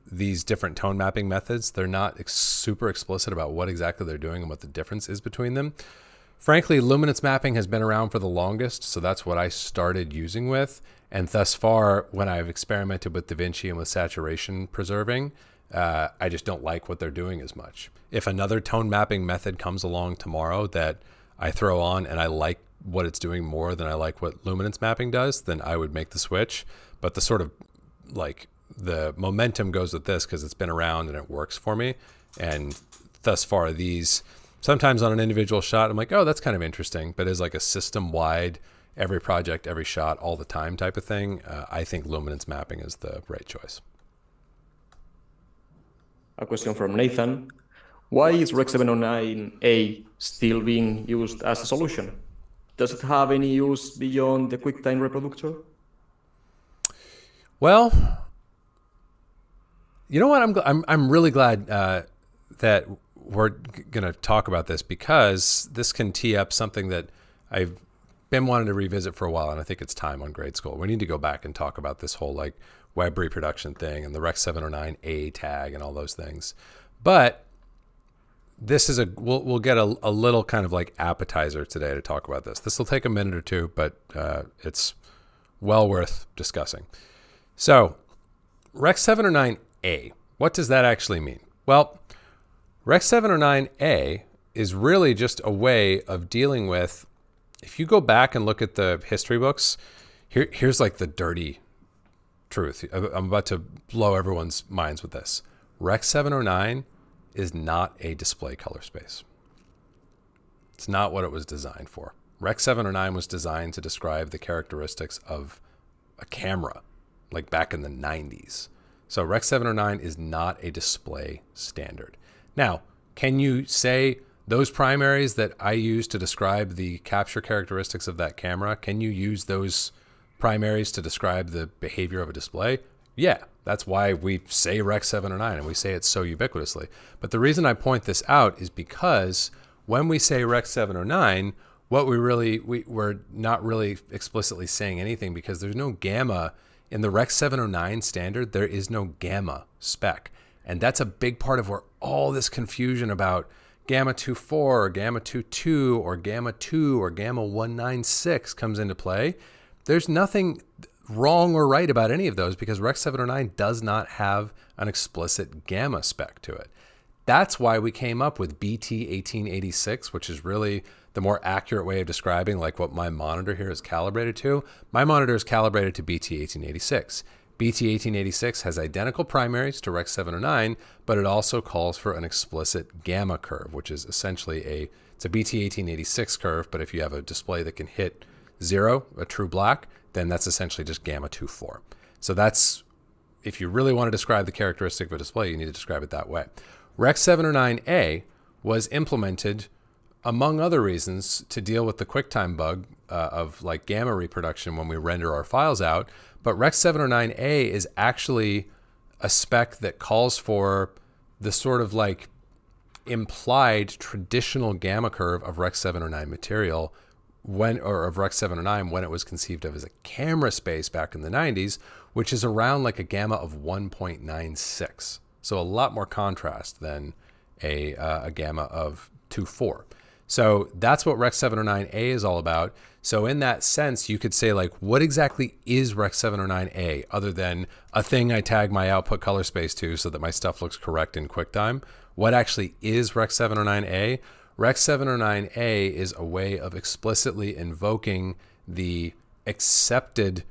these different tone mapping methods. They're not super explicit about what exactly they're doing and what the difference is between them. Frankly, luminance mapping has been around for the longest, so that's what I started using with. And thus far, when I've experimented with DaVinci and with saturation preserving, I just don't like what they're doing as much. If another tone mapping method comes along tomorrow that I throw on and I like what it's doing more than I like what luminance mapping does, then I would make the switch. But the sort of like the momentum goes with this because it's been around and it works for me. And thus far, these sometimes on an individual shot, I'm like, oh, that's kind of interesting. But as like a system-wide, every project, every shot, all the time type of thing, I think luminance mapping is the right choice. A question from Nathan. Why is Rec 709A still being used as a solution? Does it have any use beyond the Quicktime reproducer? Well, you know what? I'm really glad that we're going to talk about this, because this can tee up something that I've been wanting to revisit for a while, and I think it's time on Grade School. We need to go back and talk about this whole like web reproduction thing and the Rec 709A tag and all those things. But this is we'll get a little kind of like appetizer today to talk about this. This will take a minute or two, but it's well worth discussing. So Rec 709A, what does that actually mean? Well, Rec 709A is really just a way of dealing with, if you go back and look at the history books, here's like the dirty truth. I'm about to blow everyone's minds with this. Rec 709 is not a display color space. It's not what it was designed for. Rec 709 was designed to describe the characteristics of a camera, like back in the 90s. So Rec 709 is not a display standard. Now, can you say those primaries that I use to describe the capture characteristics of that camera, can you use those primaries to describe the behavior of a display? Yeah, that's why we say Rec 709 and we say it so ubiquitously. But the reason I point this out is because when we say Rec 709, we're not really explicitly saying anything, because there's no gamma in the Rec 709 standard. There is no gamma spec. And that's a big part of where all this confusion about gamma 2.4 or gamma 2.2 or gamma 2 or gamma 196 comes into play. There's nothing wrong or right about any of those, because Rec 709 does not have an explicit gamma spec to it. That's why we came up with BT 1886, which is really the more accurate way of describing like what my monitor here is calibrated to. My monitor is calibrated to BT 1886. BT 1886 has identical primaries to Rec 709, but it also calls for an explicit gamma curve, which is essentially it's a BT 1886 curve, but if you have a display that can hit 0, a true black, then that's essentially just gamma 2.4. So that's, if you really want to describe the characteristic of a display, you need to describe it that way. Rec 709A was implemented, among other reasons, to deal with the Quicktime bug of like gamma reproduction when we render our files out. But Rec 709A is actually a spec that calls for the sort of like implied traditional gamma curve of Rec 709 material of Rec 709 when it was conceived of as a camera space back in the 90s, which is around like a gamma of 1.96. So a lot more contrast than a gamma of 2.4. So that's what Rec. 709A is all about. So in that sense, you could say, like, what exactly is Rec. 709A other than a thing I tag my output color space to so that my stuff looks correct in QuickTime? What actually is Rec. 709A? Rec. 709A is a way of explicitly invoking the accepted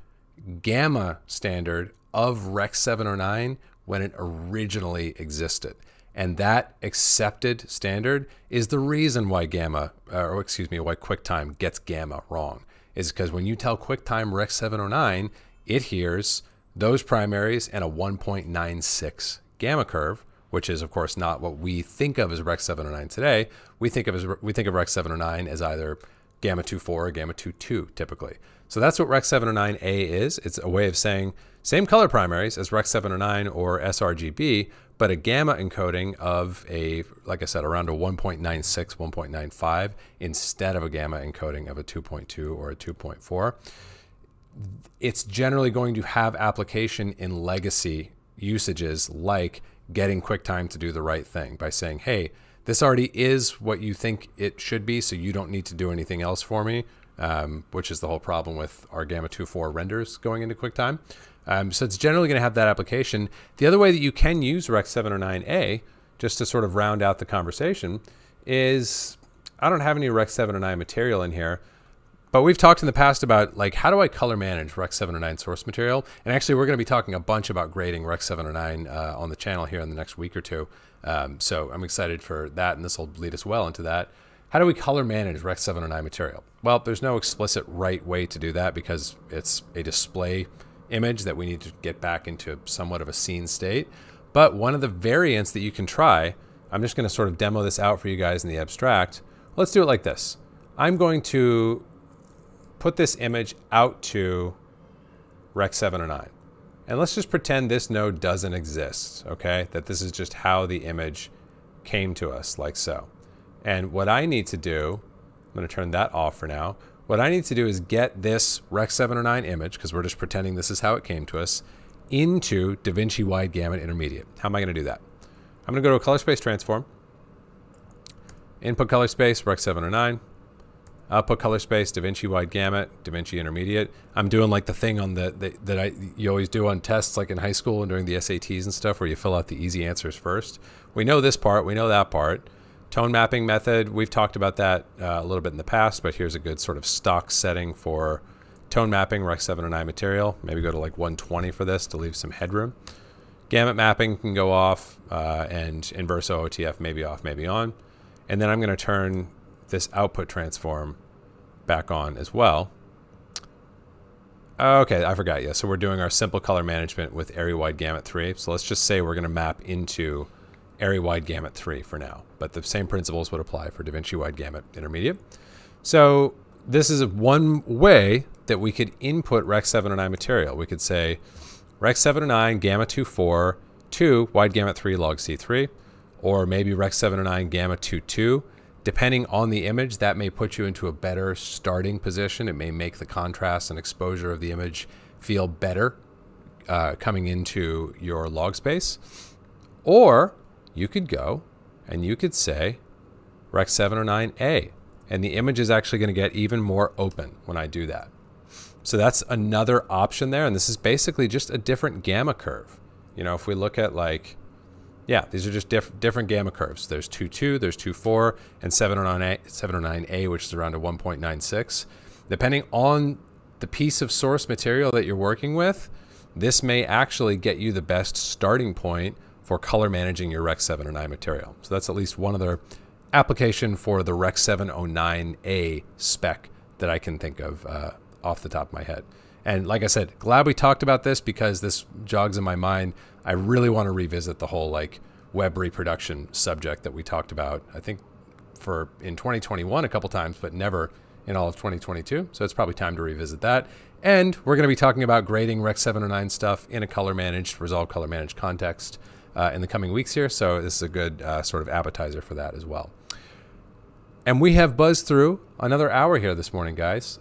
gamma standard of Rec. 709 when it originally existed. And that accepted standard is the reason why why QuickTime gets gamma wrong. Is because when you tell QuickTime Rec. 709, it hears those primaries and a 1.96 gamma curve, which is of course not what we think of as Rec. 709 today. We think of Rec. 709 as either gamma 2.4 or gamma 2.2 typically. So that's what Rec. 709A is. It's a way of saying same color primaries as Rec. 709 or sRGB, but a gamma encoding of like I said, around a 1.96, 1.95 instead of a gamma encoding of a 2.2 or a 2.4. It's generally going to have application in legacy usages like getting QuickTime to do the right thing by saying, hey, this already is what you think it should be, so you don't need to do anything else for me, which is the whole problem with our gamma 2.4 renders going into QuickTime. So it's generally going to have that application. The other way that you can use Rec. 709A, just to sort of round out the conversation, is I don't have any Rec. 709 material in here, but we've talked in the past about, like, how do I color manage Rec. 709 source material? And actually, we're going to be talking a bunch about grading Rec. 709 on the channel here in the next week or two. So I'm excited for that, and this will lead us well into that. How do we color manage Rec. 709 material? Well, there's no explicit right way to do that because it's a display image that we need to get back into somewhat of a scene state. But one of the variants that you can try, I'm just going to sort of demo this out for you guys in the abstract. Let's do it like this. I'm going to put this image out to Rec. 709. And let's just pretend this node doesn't exist, okay? That this is just how the image came to us, like so. And what I need to do, I'm going to turn that off for now. What I need to do is get this Rec. 709 image, because we're just pretending this is how it came to us, into DaVinci Wide Gamut Intermediate. How am I going to do that? I'm going to go to a color space transform, input color space, Rec. 709, output color space, DaVinci Wide Gamut, DaVinci Intermediate. I'm doing like the thing on you always do on tests, like in high school and during the SATs and stuff, where you fill out the easy answers first. We know this part, we know that part. Tone mapping method, we've talked about that a little bit in the past, but here's a good sort of stock setting for tone mapping, Rec. 709 material. Maybe go to like 120 for this to leave some headroom. Gamut mapping can go off, and inverse OOTF maybe off, maybe on. And then I'm going to turn this output transform back on as well. Okay, I forgot. Yeah, so we're doing our simple color management with Area Wide Gamut 3. So let's just say we're going to map into Area Wide Gamut 3 for now, but the same principles would apply for DaVinci Wide Gamut Intermediate. So this is one way that we could input Rec. 709 material. We could say Rec. 709 Gamma 2.4 to Wide Gamut 3 log C3, or maybe Rec. 709 Gamma 2.2. Depending on the image, that may put you into a better starting position. It may make the contrast and exposure of the image feel better coming into your log space. Or you could go and you could say Rec. 709A, and the image is actually going to get even more open when I do that. So that's another option there, and this is basically just a different gamma curve. You know, if we look at like, yeah, these are just different gamma curves. There's 2.2, there's 2.4, and 709A, which is around a 1.96. Depending on the piece of source material that you're working with, this may actually get you the best starting point for color managing your Rec. 709 material. So that's at least one other application for the Rec. 709A spec that I can think of off the top of my head. And like I said, glad we talked about this because this jogs in my mind. I really want to revisit the whole like web reproduction subject that we talked about, I think in 2021 a couple times, but never in all of 2022. So it's probably time to revisit that. And we're going to be talking about grading Rec. 709 stuff in a color managed, resolve color managed context in the coming weeks here. So this is a good sort of appetizer for that as well. And we have buzzed through another hour here this morning, guys.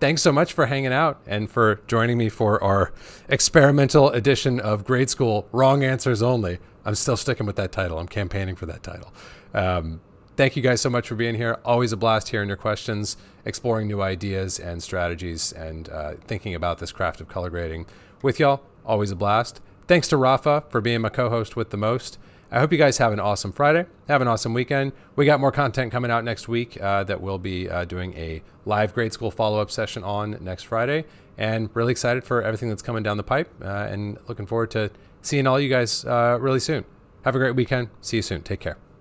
thanks so much for hanging out and for joining me for our experimental edition of Grade School Wrong Answers Only. I'm still sticking with that title. I'm campaigning for that title. Thank you guys so much for being here. Always a blast hearing your questions, exploring new ideas and strategies, and thinking about this craft of color grading with y'all. Always a blast. Thanks to Rafa for being my co-host with the most. I hope you guys have an awesome Friday. Have an awesome weekend. We got more content coming out next week that we'll be doing a live grade school follow-up session on next Friday. And really excited for everything that's coming down the pipe and looking forward to seeing all you guys really soon. Have a great weekend. See you soon. Take care.